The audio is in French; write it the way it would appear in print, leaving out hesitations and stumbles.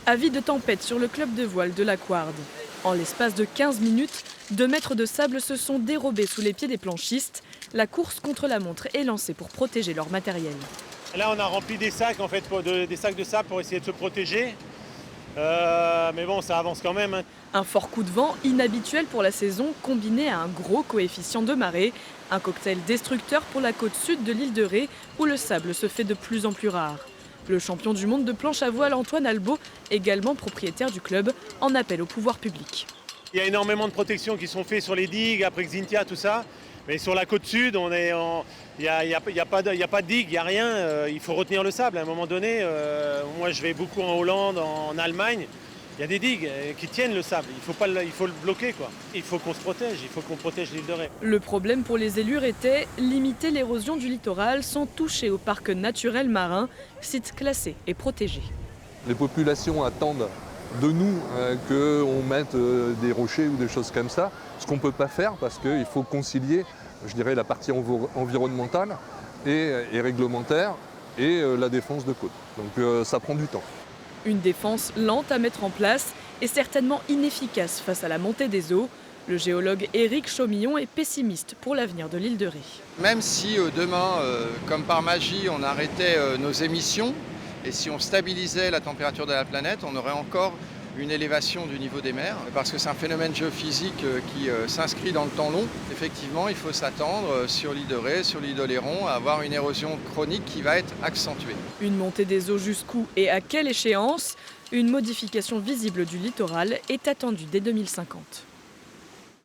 Avis de tempête sur le club de voile de la Couarde. En l'espace de 15 minutes, 2 mètres de sable se sont dérobés sous les pieds des planchistes. La course contre la montre est lancée pour protéger leur matériel. Là, on a rempli des sacs, des sacs de sable pour essayer de se protéger. Mais bon, ça avance quand même. Un fort coup de vent, inhabituel pour la saison, combiné à un gros coefficient de marée. Un cocktail destructeur pour la côte sud de l'île de Ré, où le sable se fait de plus en plus rare. Le champion du monde de planche à voile Antoine Albo, également propriétaire du club, en appelle au pouvoir public. Il y a énormément de protections qui sont faites sur les digues, après Xintia, tout ça. Mais sur la côte sud, il n'y a pas de digue, il n'y a rien. Il faut retenir le sable à un moment donné. Moi, je vais beaucoup en Hollande, en Allemagne. Il y a des digues qui tiennent le sable. Il faut le bloquer, quoi. Il faut qu'on se protège, il faut qu'on protège l'île de Ré. Le problème pour les élus était limiter l'érosion du littoral sans toucher au parc naturel marin, site classé et protégé. Les populations attendent de nous qu'on mette des rochers ou des choses comme ça, ce qu'on ne peut pas faire parce qu'il faut concilier, je dirais, la partie environnementale et réglementaire et la défense de côte. Donc ça prend du temps. Une défense lente à mettre en place et certainement inefficace face à la montée des eaux. Le géologue Éric Chaumillon est pessimiste pour l'avenir de l'île de Ré. Même si demain, comme par magie, on arrêtait nos émissions et si on stabilisait la température de la planète, on aurait encore une élévation du niveau des mers, parce que c'est un phénomène géophysique qui s'inscrit dans le temps long. Effectivement, il faut s'attendre sur l'île de Ré, sur l'île d'Oléron, à avoir une érosion chronique qui va être accentuée. Une montée des eaux jusqu'où et à quelle échéance? Une modification visible du littoral est attendue dès 2050.